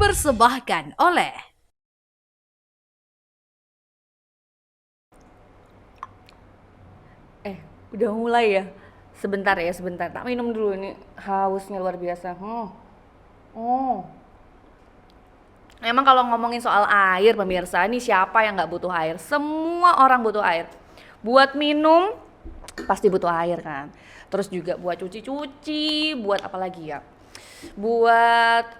dipersembahkan oleh Udah mulai ya? Sebentar ya, sebentar. Tak minum dulu, ini hausnya luar biasa. Oh. Emang kalau ngomongin soal air, pemirsa, ini siapa yang nggak butuh air? Semua orang butuh air. Buat minum, pasti butuh air kan. Terus juga buat cuci-cuci, buat apa lagi ya? Buat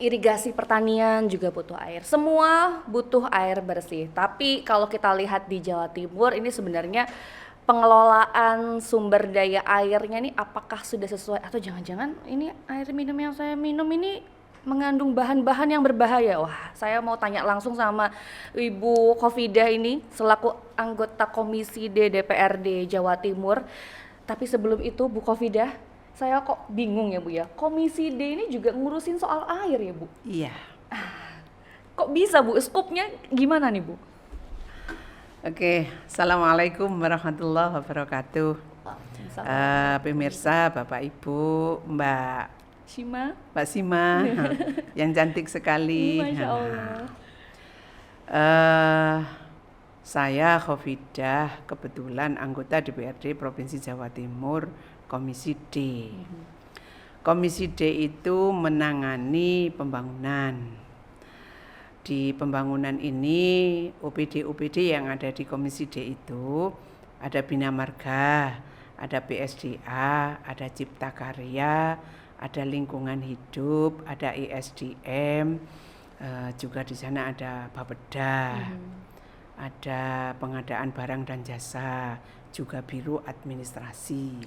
irigasi pertanian juga butuh air. Semua butuh air bersih. Tapi kalau kita lihat di Jawa Timur ini sebenarnya pengelolaan sumber daya airnya nih apakah sudah sesuai atau jangan-jangan ini air minum yang saya minum ini mengandung bahan-bahan yang berbahaya. Wah, saya mau tanya langsung sama Ibu Khofidah ini selaku anggota Komisi D DPRD Jawa Timur. Tapi sebelum itu Bu Khofidah, saya kok bingung ya Bu ya. Komisi D ini juga ngurusin soal air ya Bu. Iya. Kok bisa Bu? Skupnya gimana nih Bu? Oke, Assalamualaikum warahmatullahi wabarakatuh. Pemirsa, Bapak Ibu, Mbak Sima, yang cantik sekali. Masya Allah. Saya Khofidah, kebetulan anggota DPRD Provinsi Jawa Timur, Komisi D. Komisi D itu menangani pembangunan. Di pembangunan ini OPD-OPD yang ada di Komisi D itu ada Bina Marga, ada PSDA, ada Cipta Karya, ada Lingkungan Hidup, ada ESDM, juga di sana ada Bapeda, ada Pengadaan Barang dan Jasa, juga Biro Administrasi.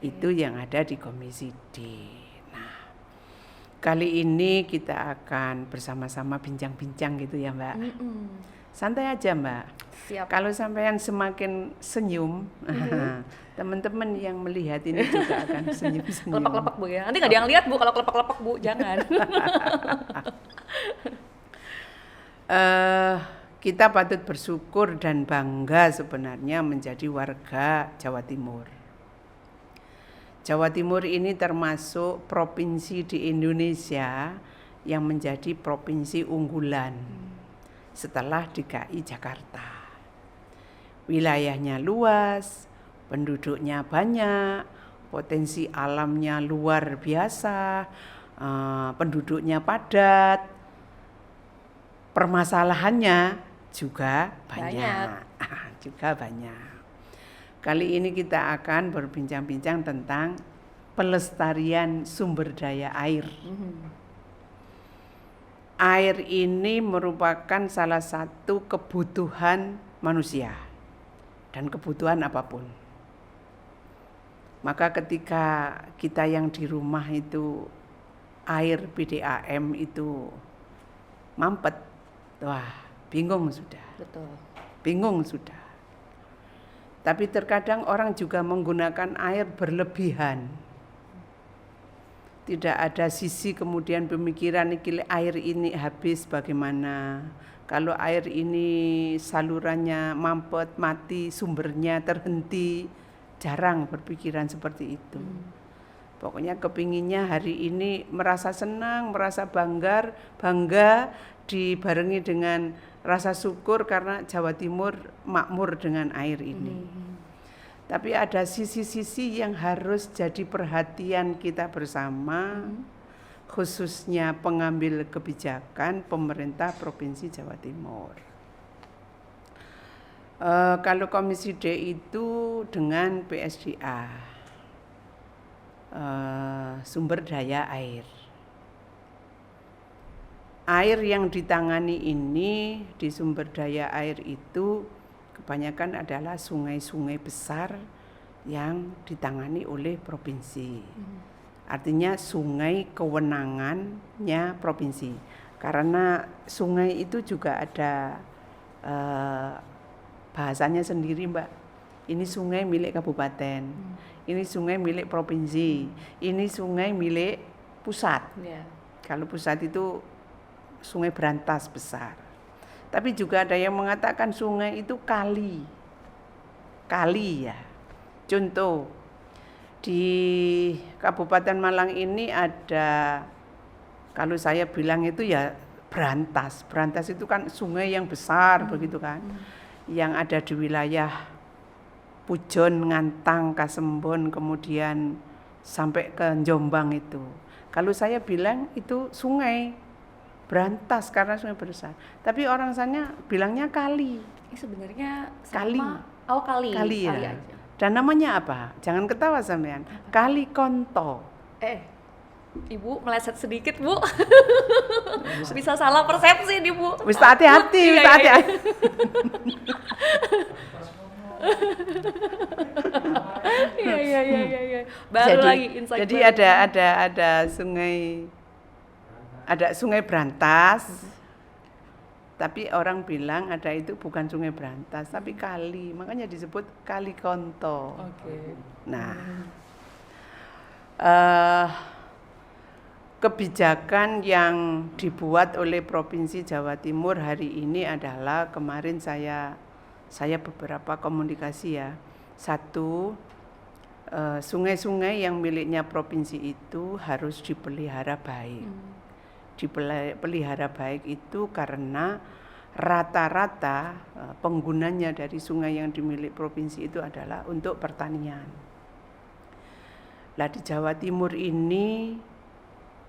Itu yang ada di Komisi D. Kali ini kita akan bersama-sama bincang-bincang gitu ya Mbak. Santai aja Mbak. Siap. Kalau sampean semakin senyum, teman-teman yang melihat ini juga akan senyum-senyum. Kelepak-kelepak Bu ya. Nanti nggak ada yang lihat Bu kalau kelepak-kelepak Bu, jangan. Kita patut bersyukur dan bangga sebenarnya menjadi warga Jawa Timur. Jawa Timur ini termasuk provinsi di Indonesia yang menjadi provinsi unggulan setelah DKI Jakarta. Wilayahnya luas, penduduknya banyak, potensi alamnya luar biasa, penduduknya padat, permasalahannya juga banyak. Juga banyak. Kali ini kita akan berbincang-bincang tentang pelestarian sumber daya air. Air ini merupakan salah satu kebutuhan manusia dan kebutuhan apapun. Maka ketika kita yang di rumah itu air PDAM itu mampet, wah bingung sudah. Betul. Bingung sudah. Tapi terkadang orang juga menggunakan air berlebihan. Tidak ada sisi kemudian pemikiran air ini habis bagaimana. Kalau air ini salurannya mampet, mati, sumbernya terhenti, jarang berpikiran seperti itu. Pokoknya kepinginnya hari ini merasa senang, merasa bangga dibarengi dengan rasa syukur karena Jawa Timur makmur dengan air ini. Tapi ada sisi-sisi yang harus jadi perhatian kita bersama, khususnya pengambil kebijakan pemerintah Provinsi Jawa Timur. Kalau Komisi D itu dengan PSDA, sumber daya air. Air yang ditangani ini di sumber daya air itu kebanyakan adalah sungai-sungai besar yang ditangani oleh provinsi. Artinya sungai kewenangannya provinsi. Karena sungai itu juga ada bahasanya sendiri Mbak. Ini sungai milik kabupaten, ini sungai milik provinsi, ini sungai milik pusat. Kalau pusat itu sungai berantas besar. Tapi juga ada yang mengatakan sungai itu kali ya. Contoh, di Kabupaten Malang ini ada Kalau saya bilang itu ya berantas. Berantas itu kan sungai yang besar begitu kan. Yang ada di wilayah Pujon, Ngantang, Kasembon, kemudian sampai ke Jombang itu. Kalau saya bilang itu sungai berantas karena sungai besar. Tapi orang sana bilangnya kali. Ini sebenarnya Kali. sama. Oh, kali. Kali ya. aja. Dan namanya apa? Jangan ketawa sampean. Kali Konto. Ibu meleset sedikit, Bu. Bisa salah persepsi nih, Bu. Wis hati-hati, wis Iya. hati-hati. Iya. Baru lagi insight. Jadi baru. ada sungai Berantas. Tapi orang bilang ada itu bukan sungai Berantas, tapi kali. Makanya disebut Kali Konto. Oke. Nah, kebijakan yang dibuat oleh Provinsi Jawa Timur hari ini adalah kemarin saya beberapa komunikasi ya. Satu, sungai-sungai yang miliknya provinsi itu harus dipelihara baik. Dipelihara baik itu karena rata-rata penggunanya dari sungai yang dimiliki provinsi itu adalah untuk pertanian. Lah di Jawa Timur ini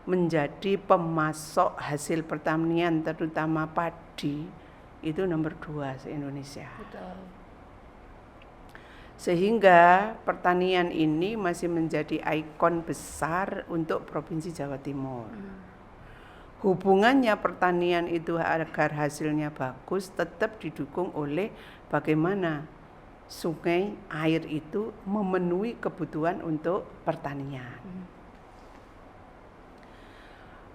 menjadi pemasok hasil pertanian terutama padi itu nomor 2 se-Indonesia. Betul. Sehingga pertanian ini masih menjadi ikon besar untuk Provinsi Jawa Timur. Hubungannya pertanian itu agar hasilnya bagus tetap didukung oleh bagaimana sungai air itu memenuhi kebutuhan untuk pertanian.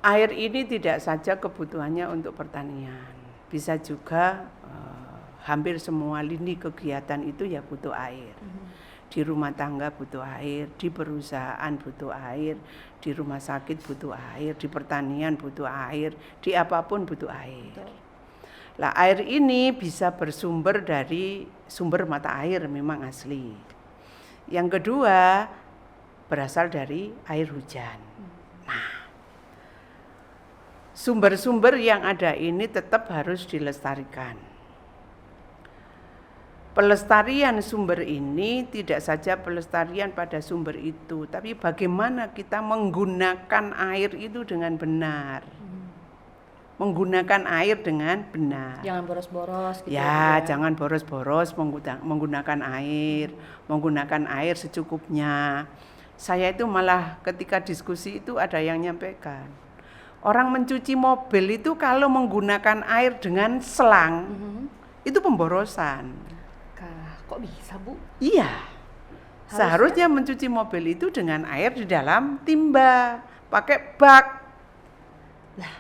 Air ini tidak saja kebutuhannya untuk pertanian, bisa juga hampir semua lini kegiatan itu ya butuh air. Di rumah tangga butuh air, di perusahaan butuh air, di rumah sakit butuh air, di pertanian butuh air, di apapun butuh air. Lah air ini bisa bersumber dari sumber mata air memang asli. Yang kedua berasal dari air hujan. Nah, sumber-sumber yang ada ini tetap harus dilestarikan. Pelestarian sumber ini tidak saja pelestarian pada sumber itu, tapi bagaimana kita menggunakan air itu dengan benar. Menggunakan air dengan benar. Jangan boros-boros gitu. Ya, jangan boros-boros menggunakan air, menggunakan air secukupnya. Saya itu malah ketika diskusi itu ada yang nyampaikan. Orang mencuci mobil itu kalau menggunakan air dengan selang, itu pemborosan. Kok bisa, Bu? Iya. Seharusnya mencuci mobil itu dengan air di dalam timba, pakai bak. Lah,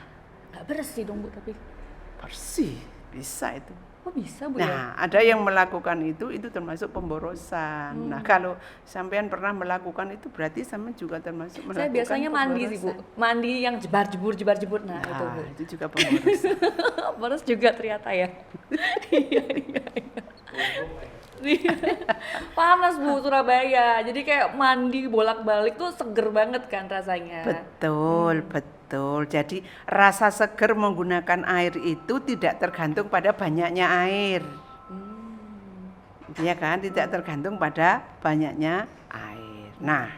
nggak bersih dong, Bu, tapi. Bersih, bisa itu. Kok bisa, Bu? Nah, ada yang melakukan itu termasuk pemborosan. Nah, kalau sampean pernah melakukan itu berarti sampean juga termasuk melakukan. Saya biasanya mandi sih, Bu. Mandi yang jebar-jebur. Nah, itu, Bu. Itu juga pemborosan. Boros juga ternyata ya. Iya. Panas, Bu, Surabaya. Jadi kayak mandi bolak-balik tuh seger banget kan rasanya. Betul. Jadi rasa seger menggunakan air itu tidak tergantung pada banyaknya air. Ya kan, tidak tergantung pada banyaknya air. Nah,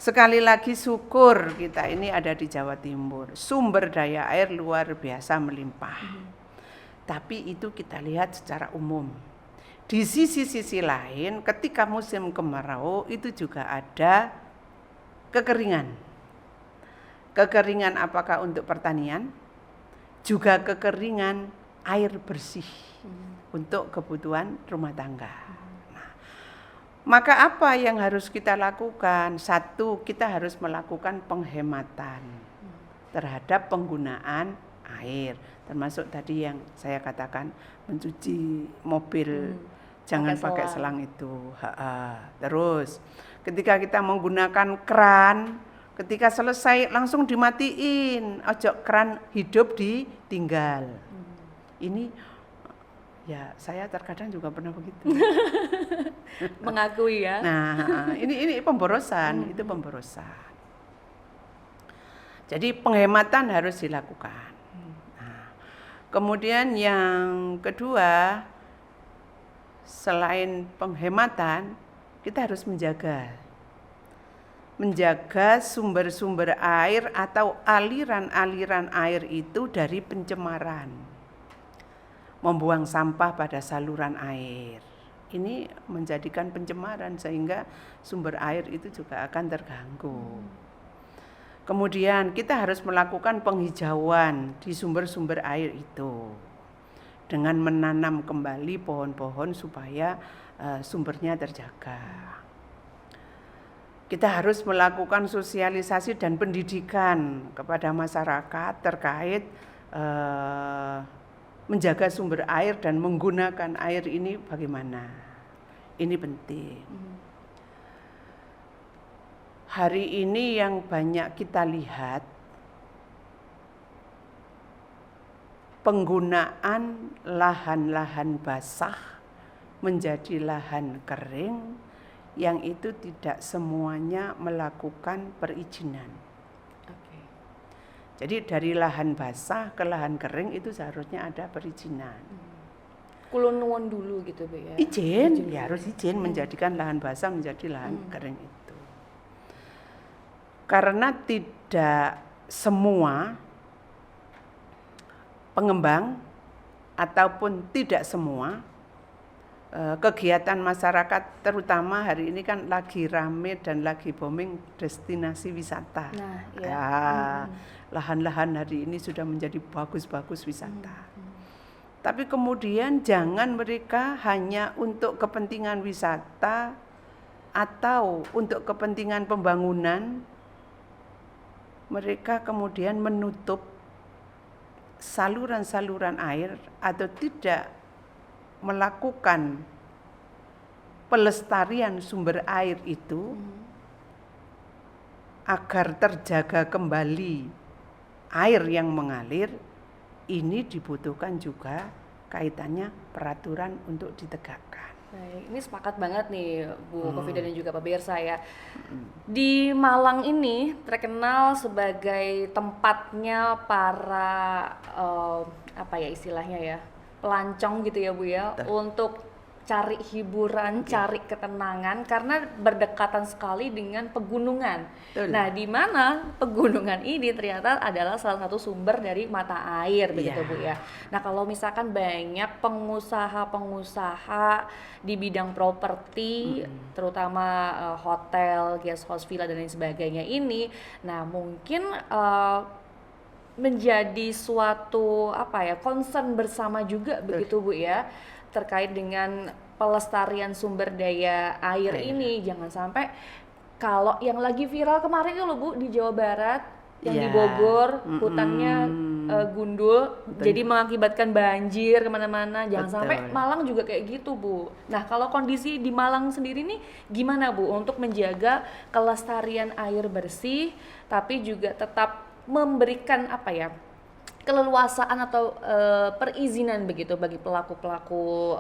sekali lagi syukur kita ini ada di Jawa Timur. Sumber daya air luar biasa melimpah. Tapi itu kita lihat secara umum. Di sisi lain ketika musim kemarau itu juga ada kekeringan. Kekeringan apakah untuk pertanian? Juga kekeringan air bersih untuk kebutuhan rumah tangga. Nah, maka apa yang harus kita lakukan? Satu, kita harus melakukan penghematan terhadap penggunaan air. Termasuk tadi yang saya katakan mencuci mobil. Jangan pakai selang itu. Terus ketika kita menggunakan keran, ketika selesai langsung dimatiin. Ojo keran hidup ditinggal. Ini ya saya terkadang juga pernah begitu. Mengakui ya. Nah, ini pemborosan, itu pemborosan. Jadi penghematan harus dilakukan. Nah, kemudian yang kedua, selain penghematan, kita harus menjaga sumber-sumber air atau aliran-aliran air itu dari pencemaran. Membuang sampah pada saluran air. Ini menjadikan pencemaran sehingga sumber air itu juga akan terganggu. Kemudian kita harus melakukan penghijauan di sumber-sumber air itu dengan menanam kembali pohon-pohon supaya sumbernya terjaga. Kita harus melakukan sosialisasi dan pendidikan kepada masyarakat terkait menjaga sumber air dan menggunakan air ini bagaimana. Ini penting. Hari ini yang banyak kita lihat penggunaan lahan-lahan basah menjadi lahan kering yang itu tidak semuanya melakukan perizinan. Jadi dari lahan basah ke lahan kering itu seharusnya ada perizinan. Kulon nuwun dulu gitu Bu ya. Izin, ya harus izin menjadikan lahan basah menjadi lahan kering itu. Karena tidak semua pengembang ataupun tidak semua kegiatan masyarakat, terutama hari ini kan lagi rame dan lagi booming destinasi wisata. Nah, ya. Lahan-lahan hari ini sudah menjadi bagus-bagus wisata. Tapi kemudian jangan mereka hanya untuk kepentingan wisata atau untuk kepentingan pembangunan, mereka kemudian menutup saluran-saluran air atau tidak melakukan pelestarian sumber air itu agar terjaga kembali air yang mengalir. Ini dibutuhkan juga kaitannya peraturan untuk ditegakkan. Baik, ini sepakat banget nih Bu Khofida dan juga Pak Birsa ya. Di Malang ini terkenal sebagai tempatnya para apa ya istilahnya ya, pelancong gitu ya Bu ya, untuk cari hiburan, cari ketenangan karena berdekatan sekali dengan pegunungan. Betul. Nah, di mana pegunungan ini ternyata adalah salah satu sumber dari mata air begitu Bu ya. Nah, kalau misalkan banyak pengusaha-pengusaha di bidang properti, terutama hotel, guest house, villa dan lain sebagainya ini, nah mungkin menjadi suatu apa ya concern bersama juga begitu Bu ya, terkait dengan pelestarian sumber daya air ini. Jangan sampai kalau yang lagi viral kemarin itu loh Bu di Jawa Barat yang di Bogor hutannya gundul, jadi mengakibatkan banjir kemana-mana. Jangan sampai Malang juga kayak gitu Bu. Nah, kalau kondisi di Malang sendiri nih gimana Bu untuk menjaga kelestarian air bersih tapi juga tetap memberikan apa ya keleluasaan atau perizinan begitu bagi pelaku-pelaku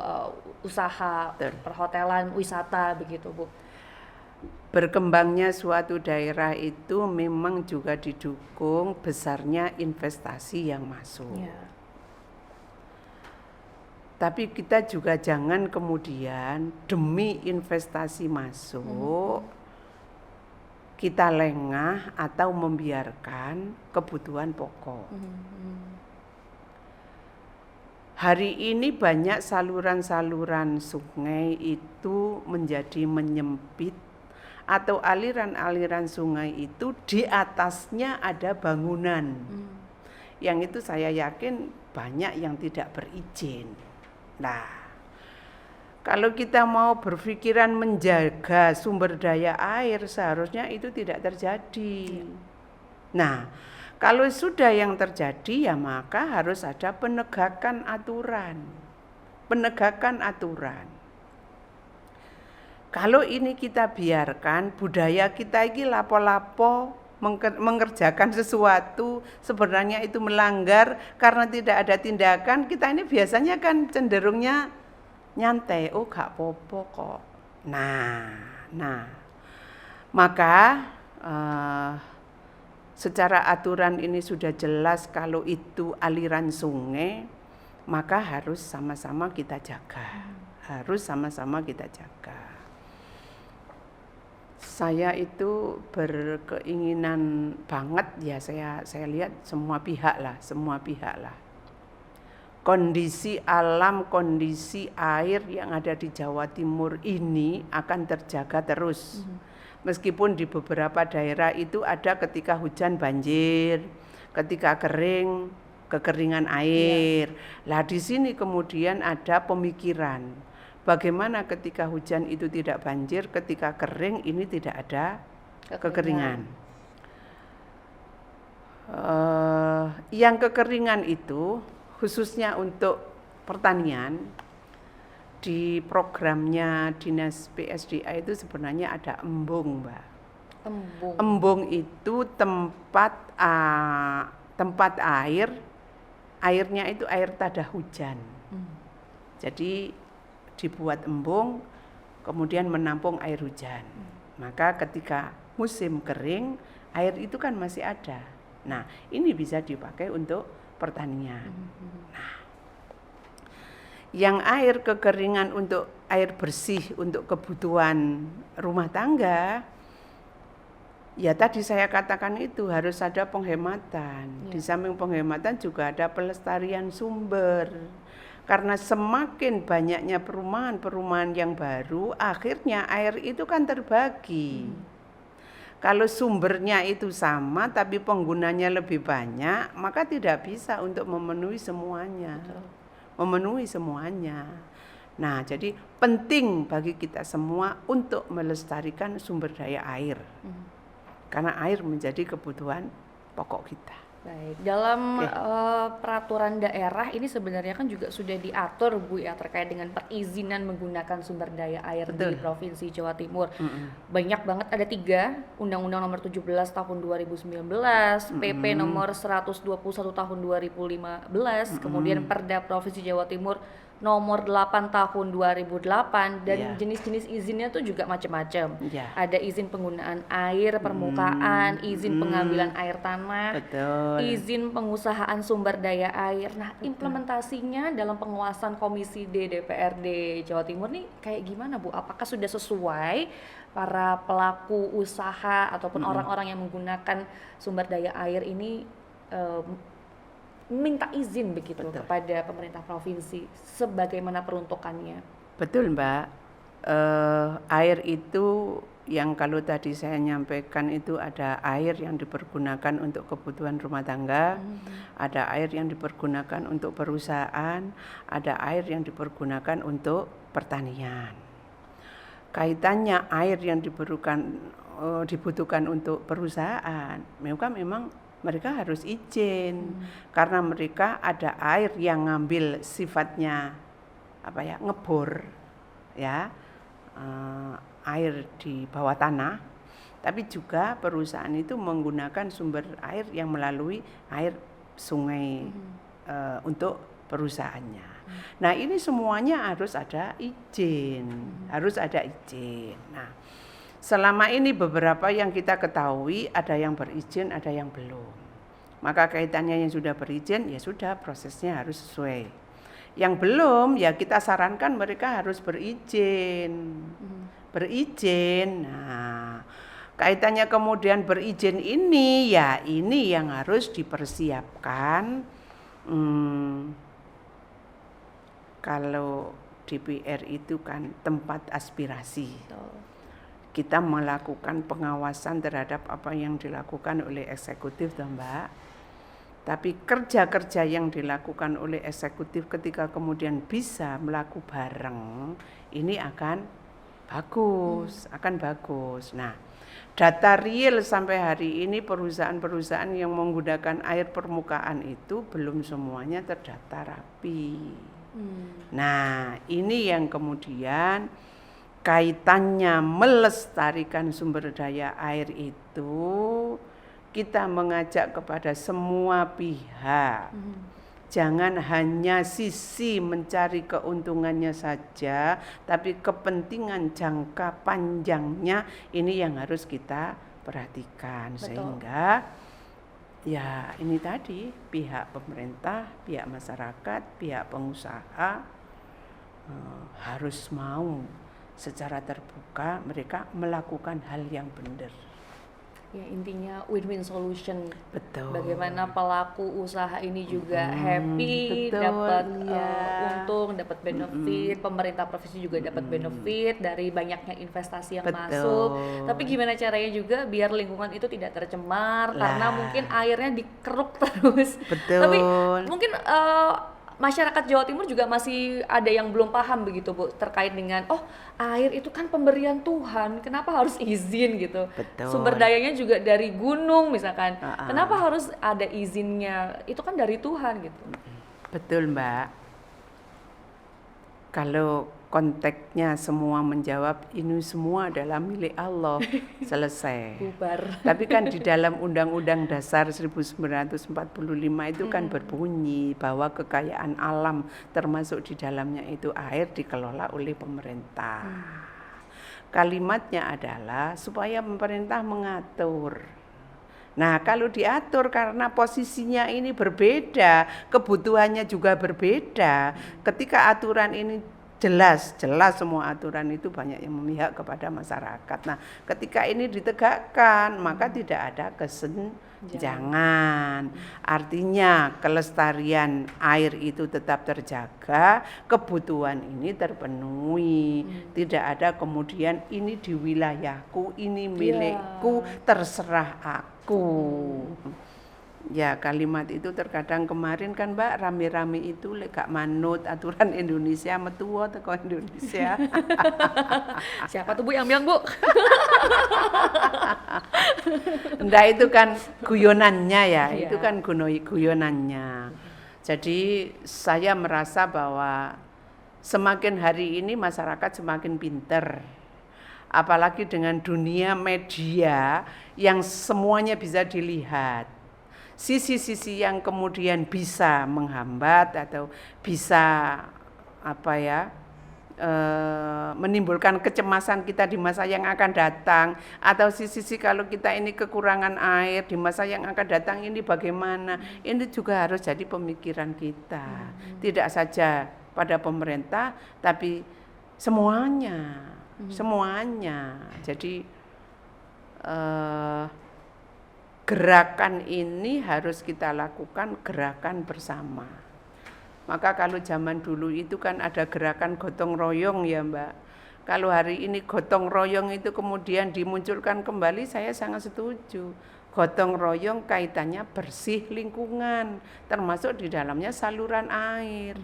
usaha perhotelan, wisata begitu Bu. Berkembangnya suatu daerah itu memang juga didukung besarnya investasi yang masuk. Tapi kita juga jangan kemudian demi investasi masuk kita lengah atau membiarkan kebutuhan pokok. Hari ini banyak saluran-saluran sungai itu menjadi menyempit atau aliran-aliran sungai itu di atasnya ada bangunan. Yang itu saya yakin banyak yang tidak berizin. Nah, kalau kita mau berpikiran menjaga sumber daya air, seharusnya itu tidak terjadi. Nah, kalau sudah yang terjadi ya maka harus ada penegakan aturan. Penegakan aturan. Kalau ini kita biarkan, budaya kita ini lapo-lapo mengerjakan sesuatu sebenarnya itu melanggar karena tidak ada tindakan, kita ini biasanya kan cenderungnya nyantai, oh gak popo kok. Nah, maka secara aturan ini sudah jelas kalau itu aliran sungai, maka harus sama-sama kita jaga. Harus sama-sama kita jaga. Saya itu berkeinginan banget ya, saya lihat semua pihak lah. Kondisi alam, kondisi air yang ada di Jawa Timur ini akan terjaga terus. Meskipun di beberapa daerah itu ada ketika hujan banjir, ketika kering, kekeringan air. Lah di sini kemudian ada pemikiran, bagaimana ketika hujan itu tidak banjir, ketika kering ini tidak ada kekeringan. Yang kekeringan itu khususnya untuk pertanian, di programnya Dinas PSDA itu sebenarnya ada embung, Mbak. Embung itu tempat airnya itu air tada hujan. Jadi dibuat embung, kemudian menampung air hujan. Maka ketika musim kering, air itu kan masih ada. Nah, ini bisa dipakai untuk pertanian. Nah, yang air kekeringan untuk air bersih untuk kebutuhan rumah tangga, ya tadi saya katakan itu harus ada penghematan. Di samping penghematan juga ada pelestarian sumber. Karena semakin banyaknya perumahan-perumahan yang baru, akhirnya air itu kan terbagi. Kalau sumbernya itu sama tapi penggunanya lebih banyak, maka tidak bisa untuk memenuhi semuanya. Nah, jadi penting bagi kita semua untuk melestarikan sumber daya air. Karena air menjadi kebutuhan pokok kita. Baik, dalam peraturan daerah ini sebenarnya kan juga sudah diatur Bu ya terkait dengan perizinan menggunakan sumber daya air di Provinsi Jawa Timur. Banyak banget, ada 3, Undang-Undang Nomor 17 Tahun 2019, PP Nomor 121 Tahun 2015, kemudian Perda Provinsi Jawa Timur Nomor 8 Tahun 2008, dan jenis-jenis izinnya tuh juga macam-macam. Ada izin penggunaan air permukaan, izin pengambilan air tanah, izin pengusahaan sumber daya air. Nah, implementasinya dalam penguasaan Komisi D DPRD Jawa Timur nih kayak gimana Bu? Apakah sudah sesuai para pelaku usaha ataupun orang-orang yang menggunakan sumber daya air ini minta izin begitu kepada pemerintah provinsi sebagaimana peruntukannya? Betul, Mbak. Air itu yang kalau tadi saya nyampaikan itu ada air yang dipergunakan untuk kebutuhan rumah tangga, ada air yang dipergunakan untuk perusahaan, ada air yang dipergunakan untuk pertanian. Kaitannya air yang dibutuhkan untuk perusahaan, memang mereka harus izin karena mereka ada air yang ngambil sifatnya ngebor ya, air di bawah tanah, tapi juga perusahaan itu menggunakan sumber air yang melalui air sungai untuk perusahaannya. Nah, ini semuanya harus ada izin, Nah, selama ini beberapa yang kita ketahui ada yang berizin, ada yang belum. Maka kaitannya yang sudah berizin, ya sudah prosesnya harus sesuai. Yang belum, ya kita sarankan mereka harus berizin. Nah, kaitannya kemudian berizin ini, ya ini yang harus dipersiapkan. Kalau DPR itu kan tempat aspirasi. Kita melakukan pengawasan terhadap apa yang dilakukan oleh eksekutif, Mbak. Tapi kerja-kerja yang dilakukan oleh eksekutif ketika kemudian bisa melakukan bareng, ini akan bagus. Nah, data real sampai hari ini perusahaan-perusahaan yang menggunakan air permukaan itu belum semuanya terdata rapi. Nah, ini yang kemudian kaitannya melestarikan sumber daya air itu kita mengajak kepada semua pihak. Jangan hanya sisi mencari keuntungannya saja, tapi kepentingan jangka panjangnya ini yang harus kita perhatikan. Sehingga Ya, ini tadi pihak pemerintah, pihak masyarakat, pihak pengusaha harus mau secara terbuka mereka melakukan hal yang benar. Ya intinya win-win solution. Betul. Bagaimana pelaku usaha ini juga happy, betul, dapat iya. untung, dapat benefit, pemerintah provinsi juga dapat benefit dari banyaknya investasi yang Betul. masuk. Tapi gimana caranya juga biar lingkungan itu tidak tercemar karena Lah. mungkin airnya dikeruk terus. Betul. Tapi mungkin masyarakat Jawa Timur juga masih ada yang belum paham begitu Bu terkait dengan air itu kan pemberian Tuhan, kenapa harus izin gitu? Betul. Sumber dayanya juga dari gunung misalkan, kenapa harus ada izinnya? Itu kan dari Tuhan gitu. Betul Mbak. Kalau konteksnya semua menjawab ini semua adalah milik Allah, selesai. Bubar. Tapi kan di dalam Undang-Undang Dasar 1945 itu kan berbunyi bahwa kekayaan alam termasuk di dalamnya itu air dikelola oleh pemerintah. Kalimatnya adalah supaya pemerintah mengatur. Nah, kalau diatur karena posisinya ini berbeda, kebutuhannya juga berbeda. Ketika aturan ini jelas semua aturan itu banyak yang memihak kepada masyarakat. Nah, ketika ini ditegakkan, maka tidak ada kesenjangan. Artinya kelestarian air itu tetap terjaga, kebutuhan ini terpenuhi. Tidak ada kemudian ini di wilayahku, ini milikku, terserah aku. Ya, kalimat itu terkadang kemarin kan Mbak rame-rame itu gak manut aturan Indonesia metuwo teko Indonesia. Siapa tuh Bu yang bilang Bu? Ndak itu kan guyonannya ya, Iya. itu kan guyonannya. Jadi saya merasa bahwa semakin hari ini masyarakat semakin pinter. Apalagi dengan dunia media yang semuanya bisa dilihat. Sisi-sisi yang kemudian bisa menghambat atau bisa menimbulkan kecemasan kita di masa yang akan datang, atau sisi-sisi kalau kita ini kekurangan air di masa yang akan datang ini bagaimana, ini juga harus jadi pemikiran kita. Tidak saja pada pemerintah tapi semuanya. Jadi gerakan ini harus kita lakukan gerakan bersama. Maka kalau zaman dulu itu kan ada gerakan gotong royong ya Mbak. Kalau hari ini gotong royong itu kemudian dimunculkan kembali, saya sangat setuju. Gotong royong kaitannya bersih lingkungan, termasuk di dalamnya saluran air.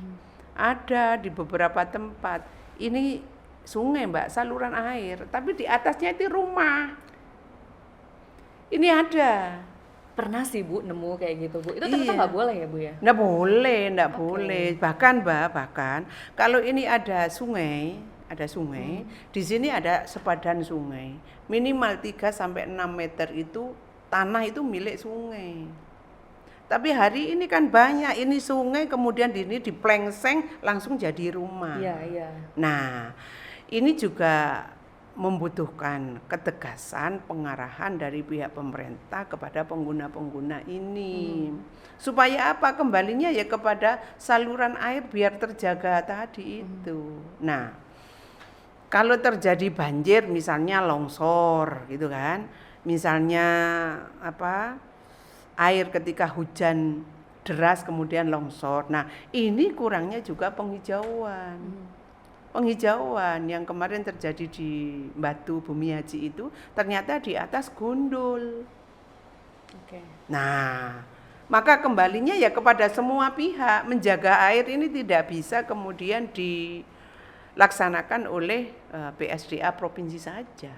Ada di beberapa tempat. Ini sungai Mbak, saluran air, tapi di atasnya itu rumah. Ini ada. Pernah sih Bu nemu kayak gitu Bu. Itu ternyata nggak boleh ya Bu ya? Nggak boleh. Bahkan kalau ini ada sungai, di sini ada sepadan sungai. Minimal 3 sampai 6 meter itu tanah itu milik sungai. Tapi hari ini kan banyak ini sungai kemudian ini diplengseng langsung jadi rumah. Iya. Nah, ini juga membutuhkan ketegasan pengarahan dari pihak pemerintah kepada pengguna-pengguna ini. Supaya apa? Kembalinya ya kepada saluran air biar terjaga tadi itu. Nah, kalau terjadi banjir misalnya longsor gitu kan. Misalnya air ketika hujan deras kemudian longsor. Nah, ini kurangnya juga penghijauan. Penghijauan yang kemarin terjadi di Batu Bumi Haji itu ternyata di atas gundul. Nah, maka kembalinya ya kepada semua pihak, menjaga air ini tidak bisa kemudian dilaksanakan oleh PSDA provinsi saja.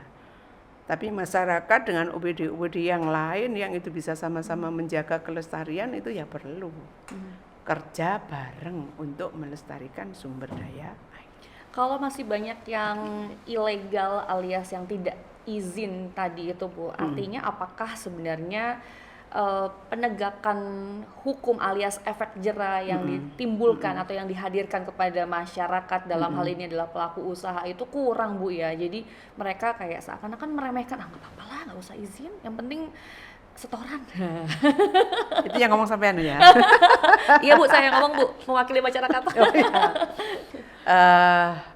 Tapi masyarakat dengan OPD-OPD yang lain yang itu bisa sama-sama menjaga kelestarian itu ya perlu kerja bareng untuk melestarikan sumber daya air. Kalau masih banyak yang ilegal alias yang tidak izin tadi itu Bu, artinya apakah sebenarnya penegakan hukum alias efek jera yang ditimbulkan atau yang dihadirkan kepada masyarakat dalam hal ini adalah pelaku usaha itu kurang Bu ya? Jadi mereka kayak seakan-akan meremehkan, nggak apa-apa lah, nggak usah izin, yang penting setoran. Itu yang ngomong sampean ya. Iya Bu, saya ngomong Bu, mewakili masyarakat. Oh, iya.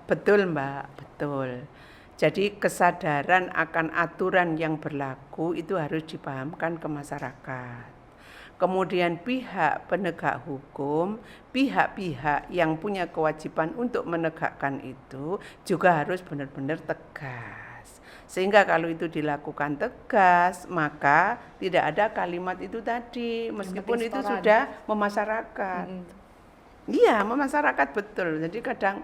Betul Mbak, betul. Jadi kesadaran akan aturan yang berlaku itu harus dipahamkan ke masyarakat. Kemudian pihak penegak hukum, pihak-pihak yang punya kewajiban untuk menegakkan itu juga harus benar-benar tegas. Sehingga kalau itu dilakukan tegas, maka tidak ada kalimat itu tadi, meskipun itu setoran. sudah memasyarakat. Iya, memasyarakat betul. Jadi kadang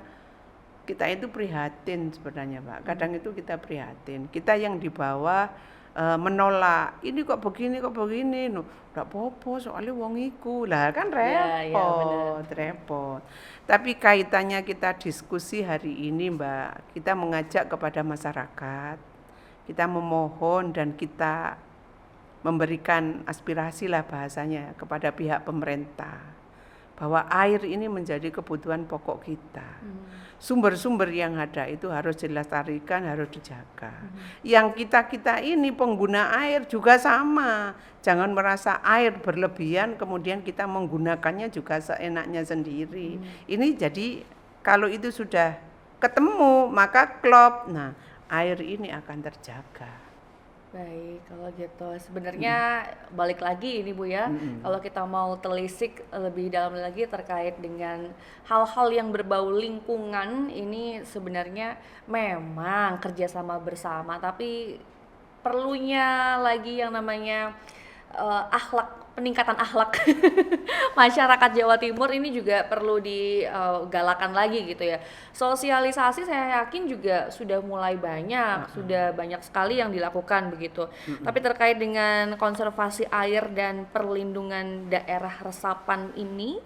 kita itu prihatin sebenarnya Pak. Kadang itu kita prihatin. Kita yang di bawah menolak. Ini kok begini. Nggak apa-apa soalnya wong iku. Lah kan repot. Tapi kaitannya kita diskusi hari ini Mbak, kita mengajak kepada masyarakat. Kita memohon dan kita memberikan aspirasi lah bahasanya kepada pihak pemerintah. Bahwa air ini menjadi kebutuhan pokok kita. Sumber-sumber yang ada itu harus dilestarikan, harus dijaga. Yang kita ini pengguna air juga sama. Jangan merasa air berlebihan kemudian kita menggunakannya juga seenaknya sendiri. Ini jadi kalau itu sudah ketemu maka klop. Nah, air ini akan terjaga. Baik, kalau gitu sebenarnya balik lagi ini Bu ya, kalau kita mau telisik lebih dalam lagi terkait dengan hal-hal yang berbau lingkungan, ini sebenarnya memang kerjasama bersama, tapi perlunya lagi yang namanya peningkatan akhlak masyarakat Jawa Timur ini juga perlu digalakan lagi gitu ya. Sosialisasi saya yakin juga sudah mulai banyak, sudah banyak sekali yang dilakukan begitu. Tapi terkait dengan konservasi air dan perlindungan daerah resapan ini,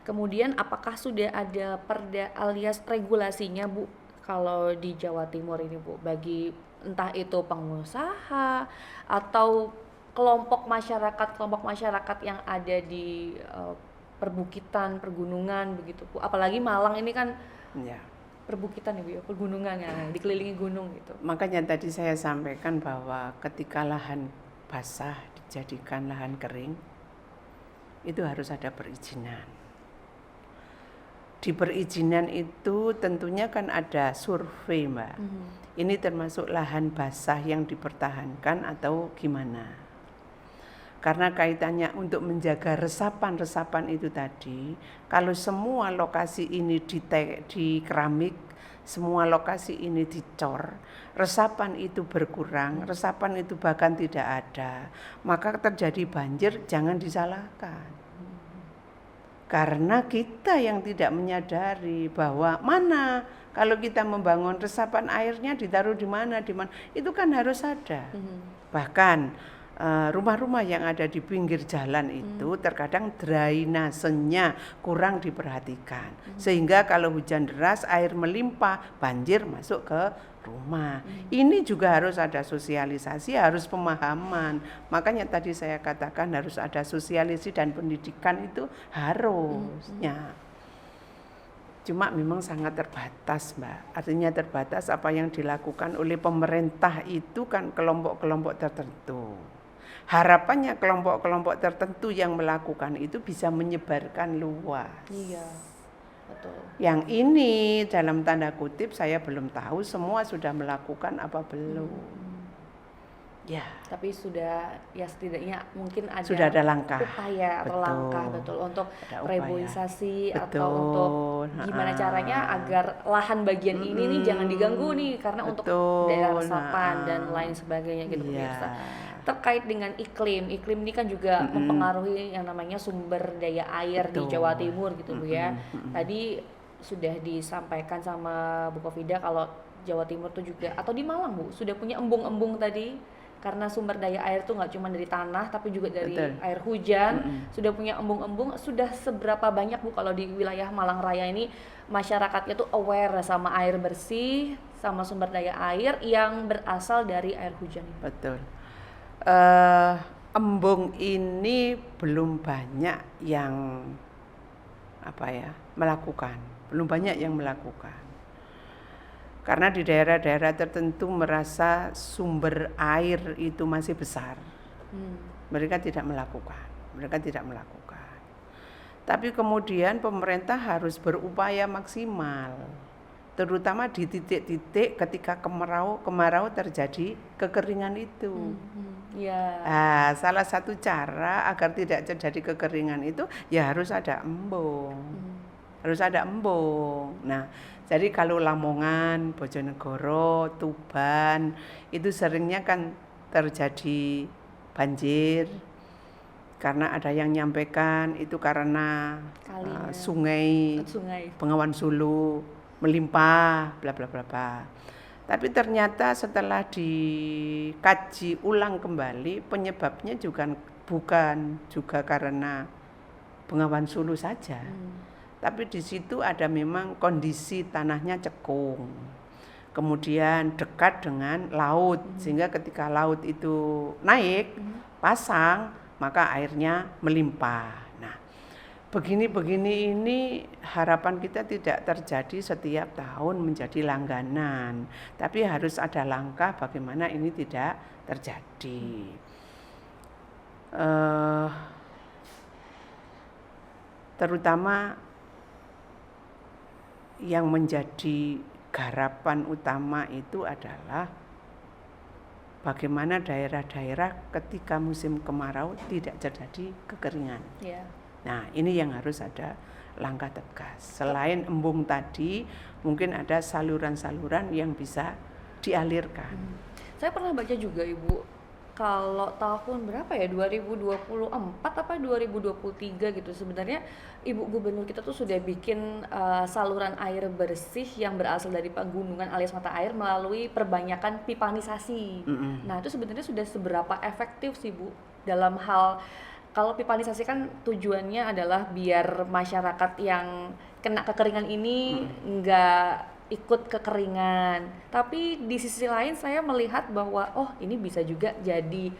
kemudian apakah sudah ada perda alias regulasinya Bu kalau di Jawa Timur ini Bu, bagi entah itu pengusaha atau kelompok masyarakat yang ada di perbukitan, pergunungan begitu Bu. Apalagi Malang ini kan perbukitan ya Bu ya, pegunungan ya, dikelilingi gunung gitu. Makanya tadi saya sampaikan bahwa ketika lahan basah dijadikan lahan kering, itu harus ada perizinan. Di perizinan itu tentunya kan ada survei Mbak. Ini termasuk lahan basah yang dipertahankan atau gimana? Karena kaitannya untuk menjaga resapan-resapan itu tadi, kalau semua lokasi ini di keramik, semua lokasi ini dicor, resapan itu berkurang, resapan itu bahkan tidak ada, maka terjadi banjir, jangan disalahkan. Karena kita yang tidak menyadari bahwa mana kalau kita membangun resapan airnya ditaruh di mana, itu kan harus ada. Bahkan rumah-rumah yang ada di pinggir jalan itu terkadang drainasenya kurang diperhatikan, sehingga kalau hujan deras air melimpah, banjir masuk ke rumah. Ini juga harus ada sosialisasi, harus pemahaman. Makanya tadi saya katakan harus ada sosialisasi dan pendidikan itu harusnya. Cuma memang sangat terbatas Mbak. Artinya terbatas apa yang dilakukan oleh pemerintah itu kan kelompok-kelompok tertentu. Harapannya kelompok-kelompok tertentu yang melakukan itu bisa menyebarkan luas. Iya, betul. Yang ini dalam tanda kutip saya belum tahu semua sudah melakukan apa belum. Ya. Tapi sudah ya setidaknya mungkin ada sudah ada langkah, upaya atau langkah betul untuk reboisasi atau untuk gimana caranya agar lahan bagian ini nih jangan diganggu nih karena untuk daerah resapan dan lain sebagainya gitu pemirsa. Terkait dengan iklim ini kan juga mempengaruhi yang namanya sumber daya air di Jawa Timur gitu Bu ya. Tadi sudah disampaikan sama Bu Kofida kalau Jawa Timur tuh juga atau di Malang Bu sudah punya embung-embung tadi, karena sumber daya air tuh nggak cuma dari tanah tapi juga dari air hujan. Sudah punya embung-embung. Sudah seberapa banyak Bu kalau di wilayah Malang Raya ini masyarakatnya tuh aware sama air bersih, sama sumber daya air yang berasal dari air hujan? Betul. Embung ini belum banyak yang melakukan, karena di daerah-daerah tertentu merasa sumber air itu masih besar. mereka tidak melakukan. Tapi kemudian pemerintah harus berupaya maksimal, terutama di titik-titik ketika kemarau terjadi kekeringan itu. Salah satu cara agar tidak terjadi kekeringan itu ya harus ada embung. Nah, jadi kalau Lamongan, Bojonegoro, Tuban itu seringnya kan terjadi banjir karena ada yang nyampaikan itu karena sungai Bengawan Solo melimpah bla bla bla bla. Tapi ternyata setelah dikaji ulang kembali penyebabnya bukan juga karena Bengawan Solo saja. Tapi di situ ada memang kondisi tanahnya cekung. Kemudian dekat dengan laut sehingga ketika laut itu naik pasang maka airnya melimpah. Nah, begini ini harapan kita tidak terjadi setiap tahun menjadi langganan, tapi harus ada langkah bagaimana ini tidak terjadi. Terutama yang menjadi garapan utama itu adalah bagaimana daerah-daerah ketika musim kemarau tidak terjadi kekeringan. Nah, ini yang harus ada langkah tegas. Selain embung tadi, mungkin ada saluran-saluran yang bisa dialirkan. Saya pernah baca juga Ibu, kalau tahun berapa ya, 2024 apa 2023 gitu, sebenarnya Ibu Gubernur kita tuh sudah bikin saluran air bersih yang berasal dari pegunungan alias mata air melalui perbanyakan pipanisasi. Nah, itu sebenarnya sudah seberapa efektif sih Bu dalam hal, kalau pipanisasi kan tujuannya adalah biar masyarakat yang kena kekeringan ini nggak ikut kekeringan. Tapi di sisi lain saya melihat bahwa ini bisa juga jadi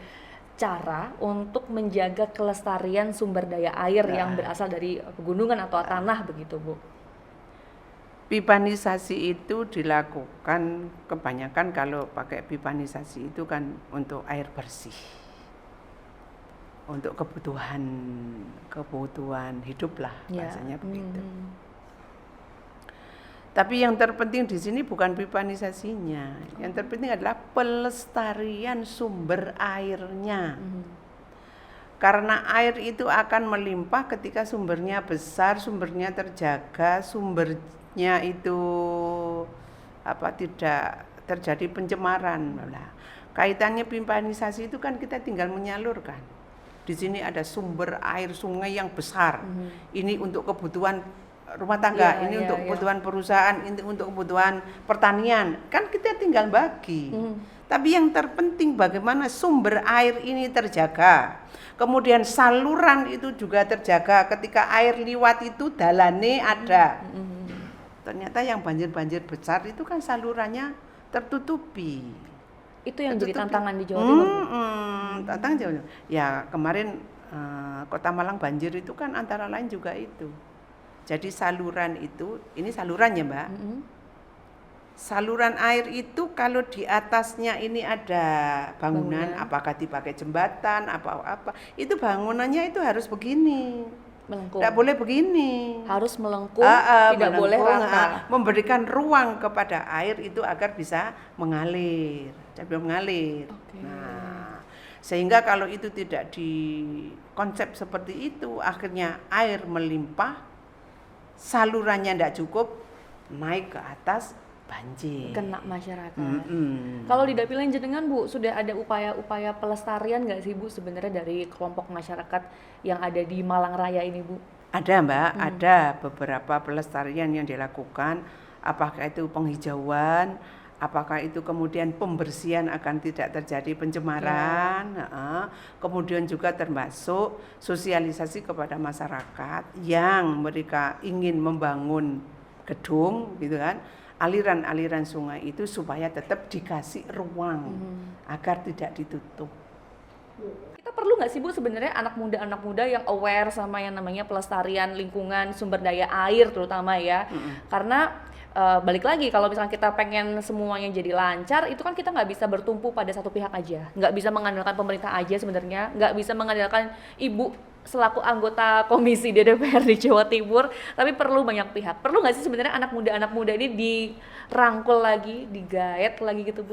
cara untuk menjaga kelestarian sumber daya air yang berasal dari pegunungan atau tanah begitu Bu. Pipanisasi itu dilakukan kebanyakan kalau pakai pipanisasi itu kan untuk air bersih. Untuk kebutuhan hidup lah bahasanya begitu. Tapi yang terpenting di sini bukan pipanisasinya. Yang terpenting adalah pelestarian sumber airnya. Karena air itu akan melimpah ketika sumbernya besar, sumbernya terjaga, sumbernya itu tidak terjadi pencemaran. Kaitannya pipanisasi itu kan kita tinggal menyalurkan. Di sini ada sumber air sungai yang besar. Ini untuk kebutuhan rumah tangga, untuk kebutuhan perusahaan, ini untuk kebutuhan pertanian. Kan kita tinggal bagi. Tapi yang terpenting bagaimana sumber air ini terjaga. Kemudian saluran itu juga terjaga, ketika air liwat itu dalane ada. Ternyata yang banjir-banjir besar itu kan salurannya tertutupi. Itu yang jadi tantangan di Jawa Timur. Tantangan Jawa Timur. Ya kemarin Kota Malang banjir itu kan antara lain juga itu. Jadi saluran itu, ini salurannya Mbak. Saluran air itu kalau di atasnya ini ada bangunan. Apakah dipakai jembatan, apa-apa, itu bangunannya itu harus begini. Melengkung. Tidak boleh begini. Harus melengkung, tidak boleh rata. Memberikan ruang kepada air itu agar bisa mengalir. Nah, sehingga kalau itu tidak dikonsep seperti itu, akhirnya air melimpah, salurannya tidak cukup, naik ke atas, banjir. Kena masyarakat. Kalau di Dapil Jenengan Bu, sudah ada upaya-upaya pelestarian nggak sih Bu sebenarnya dari kelompok masyarakat yang ada di Malang Raya ini Bu? Ada Mbak, ada beberapa pelestarian yang dilakukan, apakah itu penghijauan, apakah itu kemudian pembersihan akan tidak terjadi pencemaran, kemudian juga termasuk sosialisasi kepada masyarakat yang mereka ingin membangun gedung gitu kan, aliran-aliran sungai itu supaya tetap dikasih ruang agar tidak ditutup. Kita perlu nggak sih Bu sebenarnya anak muda yang aware sama yang namanya pelestarian lingkungan sumber daya air terutama ya, karena balik lagi kalau misalnya kita pengen semuanya jadi lancar, itu kan kita nggak bisa bertumpu pada satu pihak aja, nggak bisa mengandalkan pemerintah aja sebenarnya, nggak bisa mengandalkan ibu selaku anggota komisi DPR di Jawa Timur, tapi perlu banyak pihak. Perlu nggak sih sebenarnya anak muda ini dirangkul lagi, digaet lagi gitu Bu?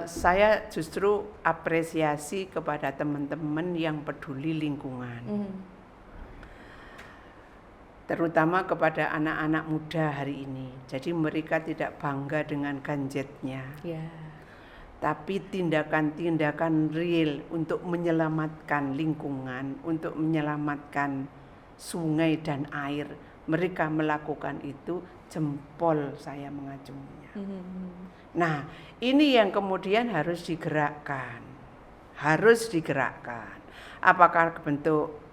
Saya justru apresiasi kepada teman-teman yang peduli lingkungan. Terutama kepada anak-anak muda hari ini. Jadi mereka tidak bangga dengan gadgetnya, tapi tindakan-tindakan real untuk menyelamatkan lingkungan, untuk menyelamatkan sungai dan air. Mereka melakukan itu, jempol saya mengacungnya. Nah, ini yang kemudian harus digerakkan. Apakah bentuk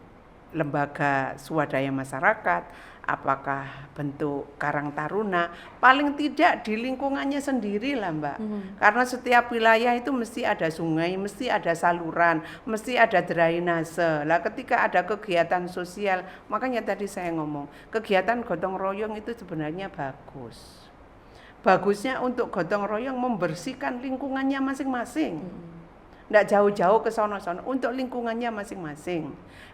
lembaga swadaya masyarakat, apakah bentuk Karang Taruna, paling tidak di lingkungannya sendiri lah Mbak. Karena setiap wilayah itu mesti ada sungai, mesti ada saluran, mesti ada drainase. Lah ketika ada kegiatan sosial, makanya tadi saya ngomong, kegiatan gotong royong itu sebenarnya bagus. Bagusnya untuk gotong royong membersihkan lingkungannya masing-masing. Nggak jauh-jauh ke sono-sono, untuk lingkungannya masing-masing.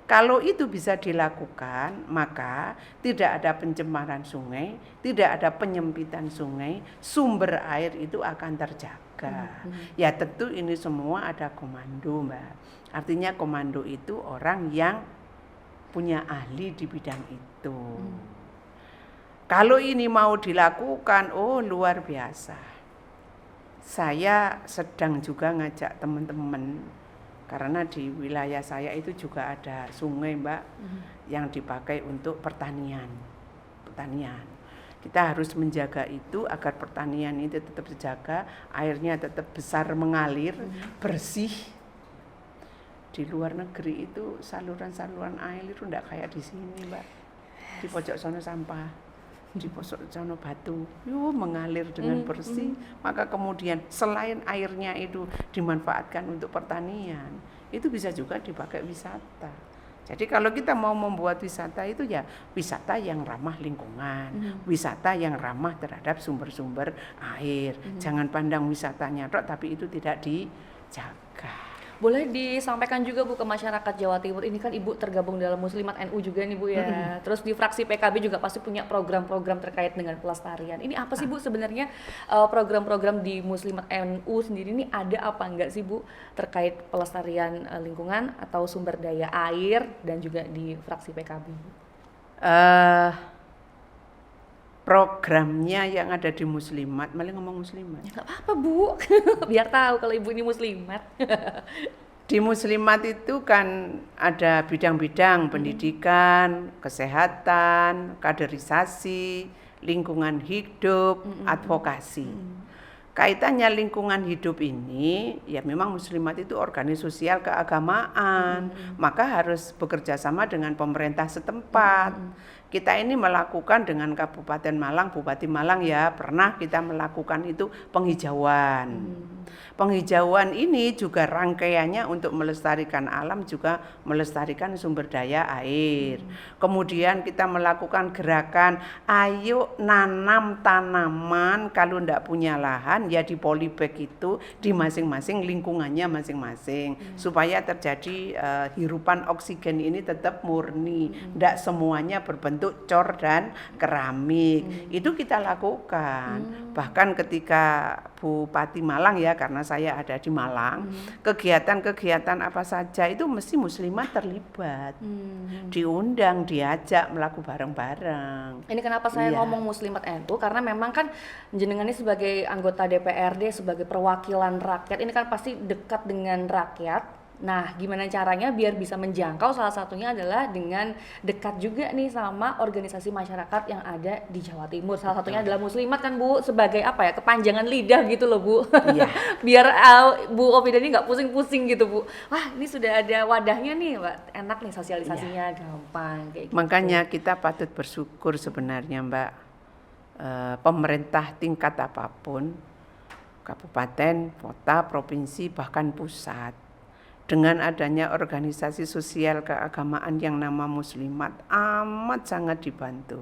Kalau itu bisa dilakukan, maka tidak ada pencemaran sungai, tidak ada penyempitan sungai, sumber air itu akan terjaga. Ya tentu ini semua ada komando Mbak. Artinya komando itu orang yang punya ahli di bidang itu. Kalau ini mau dilakukan, oh luar biasa. Saya sedang juga ngajak teman-teman, karena di wilayah saya itu juga ada sungai Mbak, yang dipakai untuk pertanian. Kita harus menjaga itu agar pertanian itu tetap terjaga, airnya tetap besar mengalir, bersih. Di luar negeri itu saluran-saluran air itu enggak kayak di sini Mbak. Di pojok sana sampah, di pojok sana batu, mengalir dengan bersih. Maka kemudian selain airnya itu dimanfaatkan untuk pertanian, itu bisa juga dipakai wisata. Jadi kalau kita mau membuat wisata itu ya wisata yang ramah lingkungan, wisata yang ramah terhadap sumber-sumber air. Jangan pandang wisatanya tok tapi itu tidak dijaga. Boleh disampaikan juga Bu ke masyarakat Jawa Timur, ini kan Ibu tergabung dalam Muslimat NU juga nih Bu ya. Terus di fraksi PKB juga pasti punya program-program terkait dengan pelestarian. Ini apa sih Bu sebenarnya program-program di Muslimat NU sendiri ini ada apa enggak sih Bu terkait pelestarian lingkungan atau sumber daya air dan juga di fraksi PKB? Programnya yang ada di Muslimat, malah ngomong Muslimat. Ya nggak apa-apa Bu, biar tahu kalau Ibu ini Muslimat. Di Muslimat itu kan ada bidang-bidang pendidikan, kesehatan, kaderisasi, lingkungan hidup, advokasi. Kaitannya lingkungan hidup ini, ya memang Muslimat itu organisasi sosial keagamaan, maka harus bekerja sama dengan pemerintah setempat. Kita ini melakukan dengan Kabupaten Malang, Bupati Malang ya, pernah kita melakukan itu penghijauan. Penghijauan ini juga rangkaiannya untuk melestarikan alam, juga melestarikan sumber daya air. Kemudian kita melakukan gerakan, ayo nanam tanaman, kalau ndak punya lahan ya di polybag itu di masing-masing lingkungannya masing-masing, supaya terjadi hirupan oksigen ini tetap murni, ndak semuanya berbentuk cor dan keramik. Itu kita lakukan. Bahkan ketika Bupati Malang ya, karena saya ada di Malang, kegiatan-kegiatan apa saja itu mesti Muslimat terlibat, diundang, diajak melakukan bareng-bareng. Ini kenapa saya ngomong Muslimat NU, karena memang kan jenengan ini sebagai anggota DPRD, sebagai perwakilan rakyat, ini kan pasti dekat dengan rakyat. Nah, gimana caranya biar bisa menjangkau? Salah satunya adalah dengan dekat juga nih sama organisasi masyarakat yang ada di Jawa Timur. Salah satunya adalah Muslimat kan Bu, sebagai apa ya, kepanjangan lidah gitu loh Bu. Iya. Biar Bu Khofidah ini nggak pusing-pusing gitu Bu. Wah, ini sudah ada wadahnya nih Mbak, enak nih sosialisasinya, gampang kayak gitu. Makanya kita patut bersyukur sebenarnya Mbak, pemerintah tingkat apapun, kabupaten, kota, provinsi, bahkan pusat, dengan adanya organisasi sosial keagamaan yang nama Muslimat amat sangat dibantu.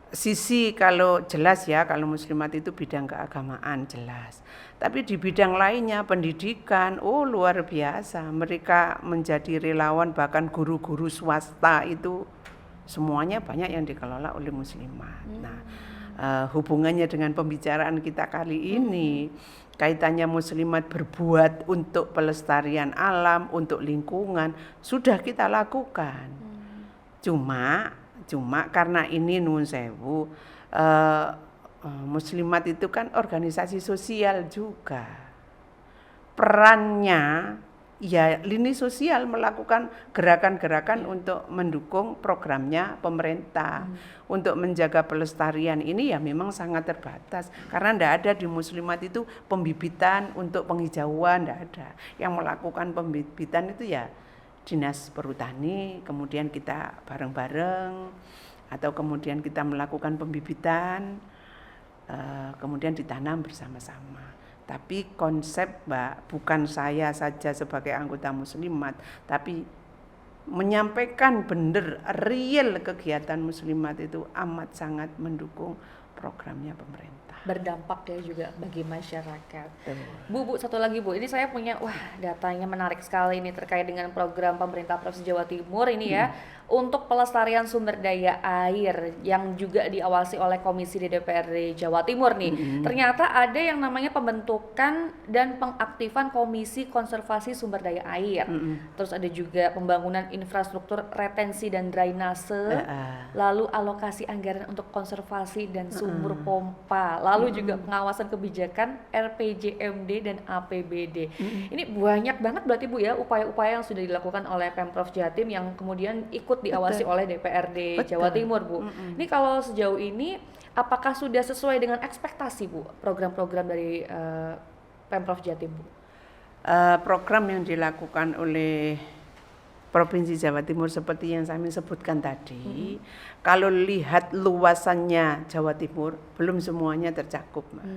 sisi kalau jelas ya, kalau muslimat itu bidang keagamaan jelas. Tapi di bidang lainnya pendidikan, luar biasa. Mereka menjadi relawan, bahkan guru-guru swasta itu semuanya banyak yang dikelola oleh muslimat. Nah, hubungannya dengan pembicaraan kita kali ini, kaitannya muslimat berbuat untuk pelestarian alam, untuk lingkungan, sudah kita lakukan. Cuma karena ini nuwun sewu, muslimat itu kan organisasi sosial juga. Perannya ya lini sosial melakukan gerakan-gerakan untuk mendukung programnya pemerintah. Untuk menjaga pelestarian ini ya memang sangat terbatas. Karena tidak ada di muslimat itu pembibitan untuk penghijauan, tidak ada. Yang melakukan pembibitan itu ya Dinas Perhutani, kemudian kita bareng-bareng, atau kemudian kita melakukan pembibitan, kemudian ditanam bersama-sama. Tapi konsep Mbak, bukan saya saja sebagai anggota muslimat, tapi menyampaikan benar real kegiatan muslimat itu amat sangat mendukung programnya pemerintah. Berdampak ya juga bagi masyarakat. Tuh. Bu, satu lagi Bu, ini saya punya, datanya menarik sekali ini terkait dengan program pemerintah Provinsi Jawa Timur ini ya, untuk pelestarian sumber daya air yang juga diawasi oleh Komisi di DPRD Jawa Timur nih. Ternyata ada yang namanya pembentukan dan pengaktifan Komisi Konservasi Sumber Daya Air. Terus ada juga pembangunan infrastruktur retensi dan drainase, lalu alokasi anggaran untuk konservasi dan sumur pompa, lalu juga pengawasan kebijakan RPJMD dan APBD. Ini banyak banget berarti Bu ya upaya-upaya yang sudah dilakukan oleh Pemprov Jatim yang kemudian ikut diawasi oleh DPRD Jawa Timur Bu. Ini kalau sejauh ini apakah sudah sesuai dengan ekspektasi Bu program-program dari Pemprov Jatim Bu? Program yang dilakukan oleh Provinsi Jawa Timur seperti yang saya sebutkan tadi, kalau lihat luasannya Jawa Timur belum semuanya tercakup, Mbak.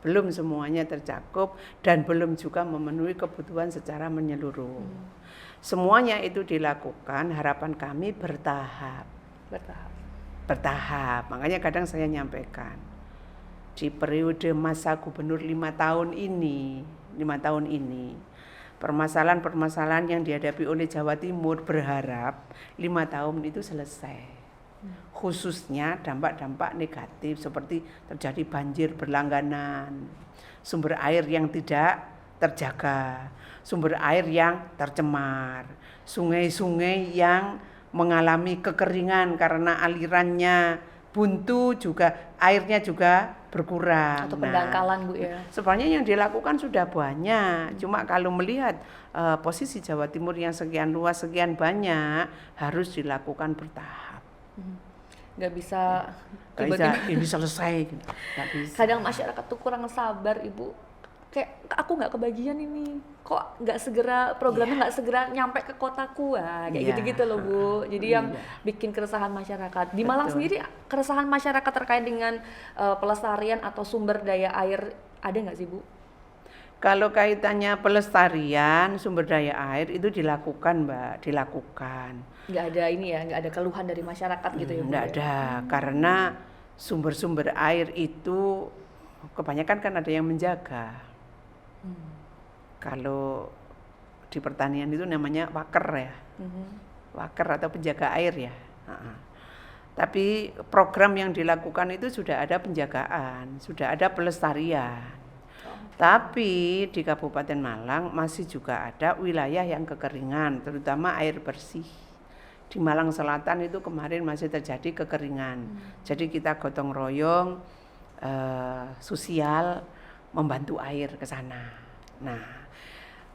Belum semuanya tercakup dan belum juga memenuhi kebutuhan secara menyeluruh. Semuanya itu dilakukan, harapan kami bertahap. Makanya kadang saya nyampaikan di periode masa gubernur 5 tahun ini, permasalahan-permasalahan yang dihadapi oleh Jawa Timur berharap 5 tahun itu selesai. Khususnya dampak-dampak negatif seperti terjadi banjir berlangganan, sumber air yang tidak terjaga, sumber air yang tercemar, sungai-sungai yang mengalami kekeringan karena alirannya buntu, juga airnya juga berkurang. Atau pendangkalan Bu ya. Sebenarnya yang dilakukan sudah banyak. Cuma kalau melihat posisi Jawa Timur yang sekian luas, sekian banyak, harus dilakukan bertahap. Nggak bisa ini selesai. Nggak bisa. Kadang masyarakat tuh kurang sabar Ibu. Kayak aku nggak kebagian ini, kok nggak segera programnya nggak segera nyampe ke kotaku kayak gitu-gitu loh Bu. Jadi yang bikin keresahan masyarakat. Di Malang sendiri keresahan masyarakat terkait dengan pelestarian atau sumber daya air ada nggak sih Bu? Kalau kaitannya pelestarian sumber daya air itu dilakukan Mbak, dilakukan. Nggak ada ini ya, nggak ada keluhan dari masyarakat gitu ya Bu? Nggak ada, karena sumber-sumber air itu kebanyakan kan ada yang menjaga. Kalau di pertanian itu namanya waker ya, waker atau penjaga air ya. Tapi program yang dilakukan itu sudah ada penjagaan, sudah ada pelestarian. Tapi di Kabupaten Malang masih juga ada wilayah yang kekeringan, terutama air bersih. Di Malang Selatan itu kemarin masih terjadi kekeringan. Jadi kita gotong royong sosial membantu air ke sana. Nah,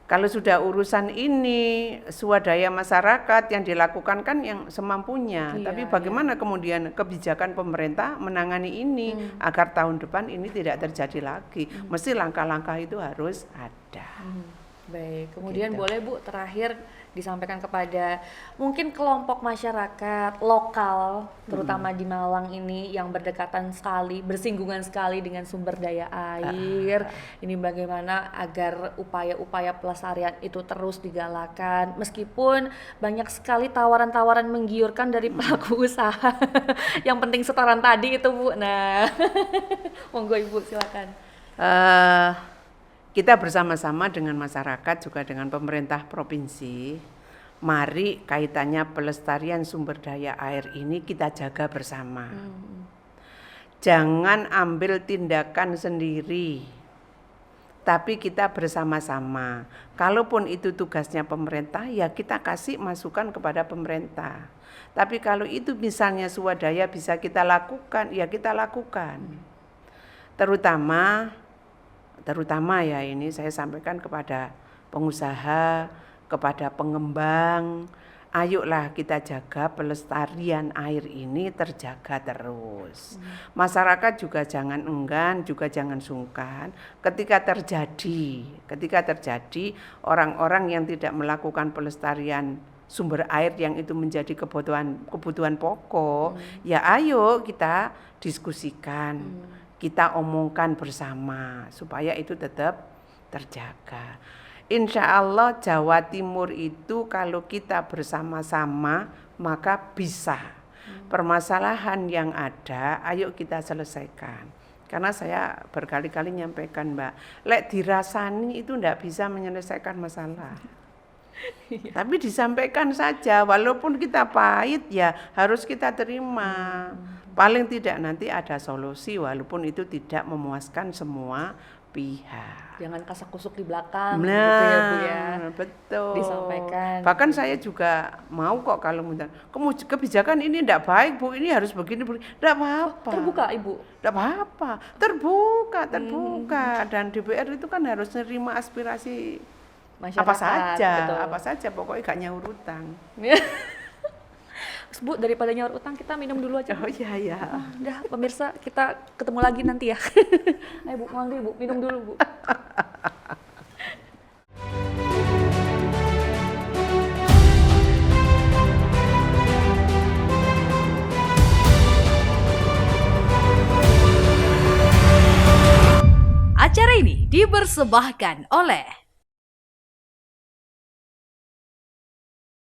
kalau sudah urusan ini swadaya masyarakat yang dilakukan kan yang semampunya. Tapi bagaimana kemudian kebijakan pemerintah menangani ini agar tahun depan ini tidak terjadi lagi? Mesti langkah-langkah itu harus ada. Baik, kemudian Gitu. boleh Bu terakhir disampaikan kepada mungkin kelompok masyarakat lokal, terutama di Malang ini yang berdekatan sekali, bersinggungan sekali dengan sumber daya air. Ini bagaimana agar upaya-upaya pelestarian itu terus digalakan, meskipun banyak sekali tawaran-tawaran menggiurkan dari pelaku usaha. Yang penting setoran tadi itu Bu. Nah, monggo Ibu silakan. Eh, kita bersama-sama dengan masyarakat juga dengan pemerintah provinsi, mari kaitannya pelestarian sumber daya air ini kita jaga bersama. Jangan ambil tindakan sendiri, tapi kita bersama-sama. Kalaupun itu tugasnya pemerintah, ya kita kasih masukan kepada pemerintah. Tapi kalau itu misalnya swadaya bisa kita lakukan, ya kita lakukan. Terutama ya ini saya sampaikan kepada pengusaha, kepada pengembang, ayolah kita jaga pelestarian air ini terjaga terus. Masyarakat juga jangan enggan, juga jangan sungkan ketika terjadi orang-orang yang tidak melakukan pelestarian sumber air yang itu menjadi kebutuhan pokok, ya ayo kita diskusikan. Kita omongkan bersama supaya itu tetap terjaga. Insya Allah Jawa Timur itu kalau kita bersama-sama maka bisa. Permasalahan yang ada ayo kita selesaikan. Karena saya berkali-kali nyampaikan Mbak, lek dirasani itu ndak bisa menyelesaikan masalah. Tapi disampaikan saja, walaupun kita pahit ya harus kita terima. Paling tidak nanti ada solusi walaupun itu tidak memuaskan semua pihak. Jangan kasak-kusuk di belakang gitu ya Bu ya. Betul. Disampaikan. Bahkan saya juga mau kok kalau kebijakan ini tidak baik Bu, ini harus begini. Tidak apa-apa. Terbuka Ibu. Tidak apa-apa. Terbuka. Dan DPR itu kan harus menerima aspirasi Masyarakat. apa saja pokoknya gak nyaur utang. Bu, daripada nyaur utang kita minum dulu aja. Oh iya. Udah pemirsa, kita ketemu lagi nanti ya. Ayo Bu, mangga Bu, minum dulu Bu. Acara ini dipersembahkan oleh